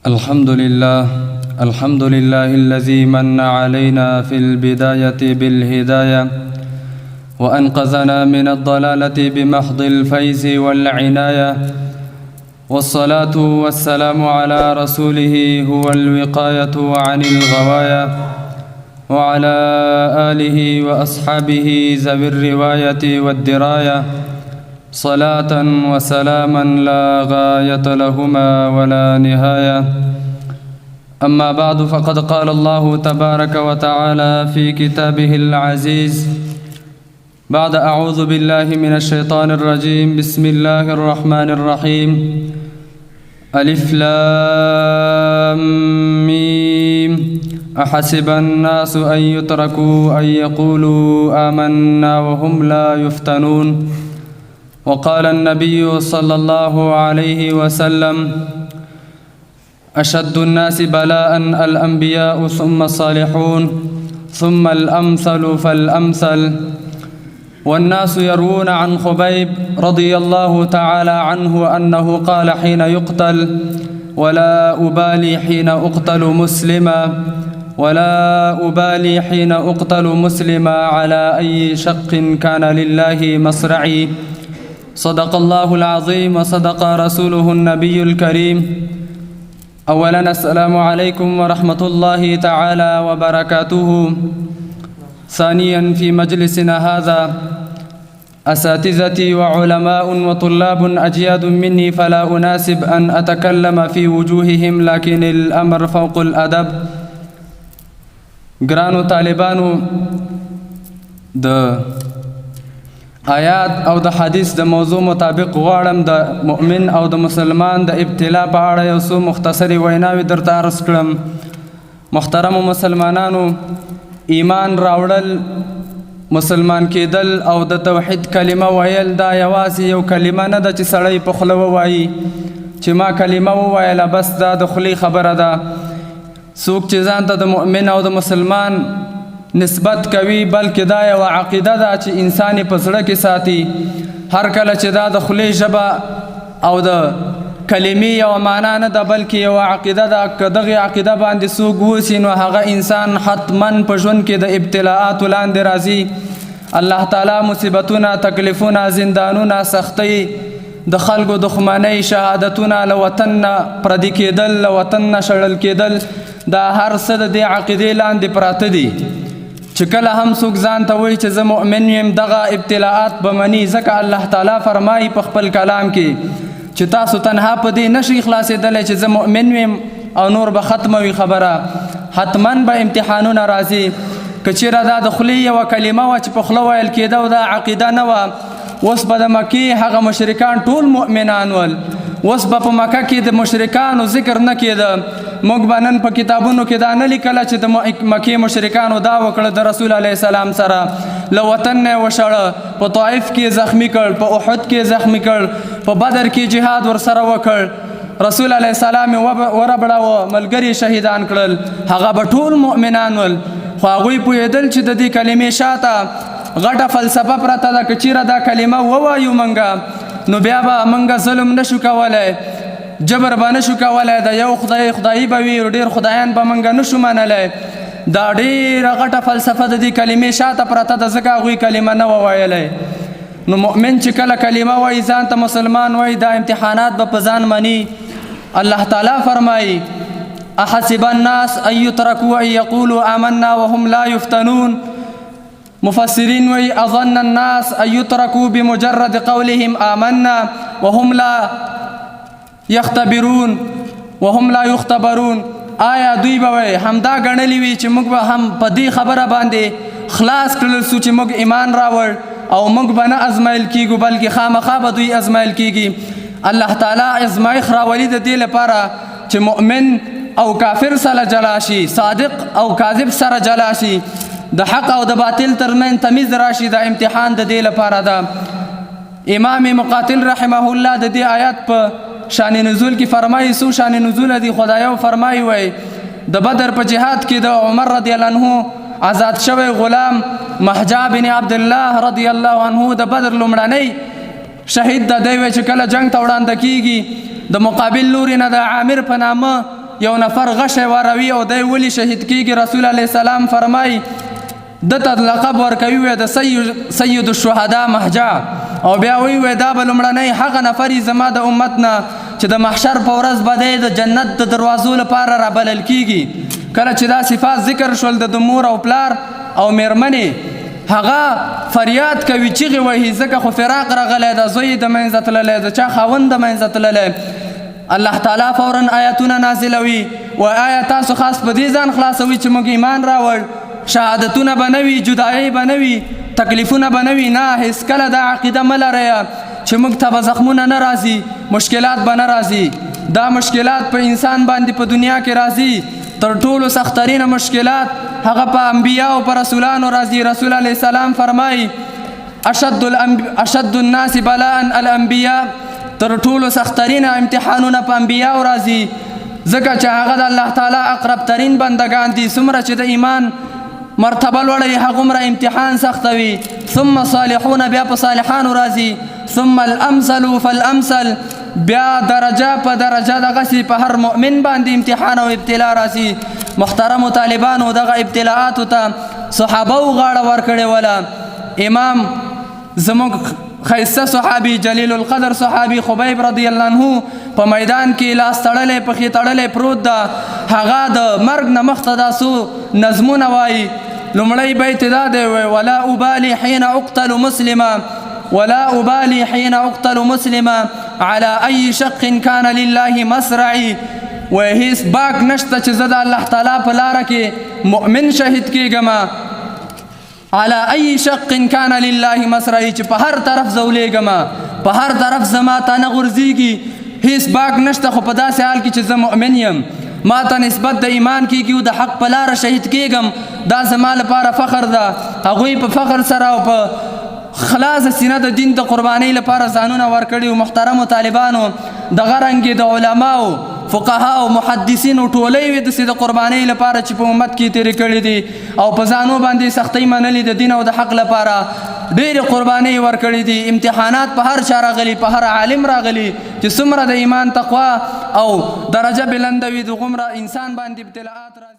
الحمد لله الذي من علينا في البداية بالهداية وأنقذنا من الضلالة بمحض الفيز والعناية، والصلاة والسلام على رسوله هو الوقاية عن الغوايا، وعلى آله وأصحابه ذوي الرواية والدراية، صلاة وسلاما لا غاية لهما ولا نهاية. أما بعد، فقد قال الله تبارك وتعالى في كتابه العزيز بعد أعوذ بالله من الشيطان الرجيم: بسم الله الرحمن الرحيم. ألف لام ميم. أحسب الناس أن يتركوا أن يقولوا آمنا وهم لا يفتنون. وقال النبي صلى الله عليه وسلم: أشد الناس بلاء الأنبياء ثم الصالحون ثم الأمثل فالأمثل. والناس يروون عن خبيب رضي الله تعالى عنه أنه قال حين يقتل: ولا أبالي حين أقتل مسلما، ولا أبالي حين أقتل مسلما على أي شق كان لله مصرعي. صدق الله العظيم وصدق رسوله النبي الكريم. أولا السلام عليكم ورحمة الله تعالى وبركاته. ثانيا في مجلسنا هذا أساتذتي وعلماء وطلاب أجياد مني، فلا أناسب أن أتكلم في وجوههم، لكن الأمر فوق الأدب. ګرانو طالبانو، د آیات او د حدیث د موضوع مطابق غواړم د مؤمن او د مسلمان د ابتلا په اړه یو څو مختصرې ویناوې درته عرض کړم. محترمو مسلمانانو، ایمان راوړل، مسلمان کېدل او د توحید کلمه ویل دا یوازې یو کلمه نه ده چې سړی په خوله ووایي چې ما کلمه وویله بس دا د خولې خبره ده. څوک چې ځان ته د مؤمن او د مسلمان نسبت کوي، بلکې دا یو عقیده ده چې انسان په زړه کې ساتي. هر کله چې دا د خولې ژبه او د کلمې یو معنا نه ده، بلکې یو عقیده ده. که دغې عقیده باندې څوک اوسي نو هغه انسان حتما په ژوند کې د ابتلاءاتو لاندې راځي. الله تعالی مصیبتونه، تکلیفونه، زندانونه، سختۍ، د خلکو دښمنۍ، شهادتونه، له وطن نه پردي کېدل، له وطن نه شړل کېدل، دا هر څه د دې عقیدې لاندې پراته دي. چې کله هم څوک ځان ته وایي چې زه مؤمن یم، دغه ابتلاءات به مني. ځکه الله تعالی فرمایي په خپل کلام کې چې تاسو تنها په دې نشئ خلاصېدلی چې زه مؤمن یم او نور به ختمه وي خبره. حتما به امتحانونه راځي. که چېرې دا د خولې یوه کلمه وه چې په خوله ویل کېده او دا عقیده نه وه، اوس به د مکې هغه مشرکان ټول مؤمنان ول. اوس به په مکه کې د مشرکانو ذکر نه کېده. موږ به نن په کتابونو کې دا نه لیکله چې د مکې مشرکانو دا وکړه د رسول علیه السلام سره، له وطن نه یې وشړه، په طائف کې زخمی کړ، په احد کې زخمی کړ، په بدر کې جهاد ورسره وکړ، رسول علیه السلام یې وربړاوه، ملګري شهیدان کړل. هغه به ټول مؤمنان ول. خو هغوی پوهېدل چې د دې کلمې شاته غټه فلسفه پرته ده. که چېرې دا کلمه ووایو موږ، نو بیا به موږ ظلم نشو کولی، جبر به نشو کولی، د یو خدای خدایي به وي، ډېر خدایان به موږ نشو منلی. دا ډېره غټه فلسفه د دې کلمې شاته پرته ده، ځکه هغوی کلمه نه وه ویلی. نو مؤمن چې کله کلمه وایي، ځان ته مسلمان وایي، دا امتحانات به په ځان مني. الله تعالی فرمایي: احسب الناس ان يتركوا ان يقولوا آمنا وهم لا يفتنون. مفسرین وی اظن الناس ان يتركوا بمجرد قولهم آمنا وهم لا يختبرون وهم لا يختبرون. آیا دوی به وی همدا ګڼلی وي چې موږ به هم په دې خبره باندې خلاص کړل سو چې موږ ایمان راوړ او موږ به نه ازمایل کیږو، بلکې خامخا به دوی ازمایل کیږي. الله تعالی ازمایښت راولي د دې لپاره چې مؤمن او کافر سره جلا شي، صادق او کاذب سره جلا شي، د حق او د باطل ترمن تمیز راشي. دا امتحان د دې لپاره ده. امام مقاتل رحمه الله د دې آیات په شان نزول کې فرمایي، سو شان نزول دي خدایو فرمایي وي د بدر په جهاد کې د عمر رضی الله عنه آزاد شوی غلام محجا بن عبد الله رضی الله عنه د بدر لومړنی شهید د دی چې کله جنگ ته وړاندې کیږي د مقابل لوري نه د عامر په نامه یو نفر غشی واروي او دی ولې شهید کیږي رسول علیه السلام فرمای دته لقب ورکوي وی د سید الشهدا مهجا او بیا وی دا به لومړنی هغه نفر زما د امت نه چې د محشر په ورځ به دی د جنت د دروازو لپاره رابلل کیږي کله چې دا صفات ذکر شول د مور او پلار او میرمنې هغه فریاد کوي چیغې وهي ځکه خو فراق راغلی د زوی د منځه تللی د چا خاوند د منځه تللی الله تعالی فورا آیاتونه نازلوي و آیا تاسو خاص په دې ځان خلاصوي چې موږ ایمان راوړ شهادتونه به نه وي جدایي به نه وي تکلیفونه به نه وي نه هېڅکله دا عقیده مه لرئ چې موږ ته به زخمونه نه راځي مشکلات به نه راځي دا مشکلات په انسان باندې په دنیا کې راځي تر ټولو سخترینه مشکلات هغه په انبیاء او په رسولانو راځي رسول علیه السلام فرمایي اشد الناس بلاء الانبیاء تر ټولو سخترینه امتحانونه په انبیاء راځي ځکه چې هغه د الله تعالی اقرب ترین بندگان دي څومره چې د ایمان مرتبه لوړوي هغومره امتحان سختوي ثم صالحون بیا په صالحانو راځي ثم الامثل فالامثل بیا درجه په درجه دغسې په هر مؤمن باندې امتحان او ابتلا راځي محترمو طالبانو دغه ابتلاعاتو ته صحابه غاړه ورکړې وله امام زموږ خیسته صحابي جلیل القدر صحابي خبیب رضی الله عنه په میدان کې لاس تړلی پښې تړلی پروت ده هغه د مرګ نه مخته دا څو نظمونه وایي لومړی بیت دا دی ولا ابالي حين اقتل مسلما ولا ابالي حين اقتل مسلما على اي شق كان لله مسرعي وهیڅ باک نشته چې زه د الله تعالی په لاره کې مؤمن شهید کېږم على اي شق كان لله مسرعي چې په هر طرف زولېږم په هر طرف زما ته نه غورځېږي هیڅ باک نشته خو په داسې حال کې چې زه مؤمن یم ما ته نسبت د ایمان کېږي او د حق په لاره شهید کېږم دا زما لپاره فخر ده هغوی په فخر سره او په خلاص سینه د دین د قربانۍ لپاره ځانونه ورکړي او محترمو طالبانو دغه رنګې د علماو فقهاو محدثینو ټولۍ وي داسې د قربانۍ لپاره چې په امت کې تېرې کړي دي او په ځانو باندې سختۍ منلي د دین او د حق لپاره ډېرې قربانۍ ورکړي دي امتحانات په هر چا راغلي په هر عالم راغلي چې څومره د ایمان تقوا او درجه بلنده وي دغومره انسان باندې ابتلاعات راځي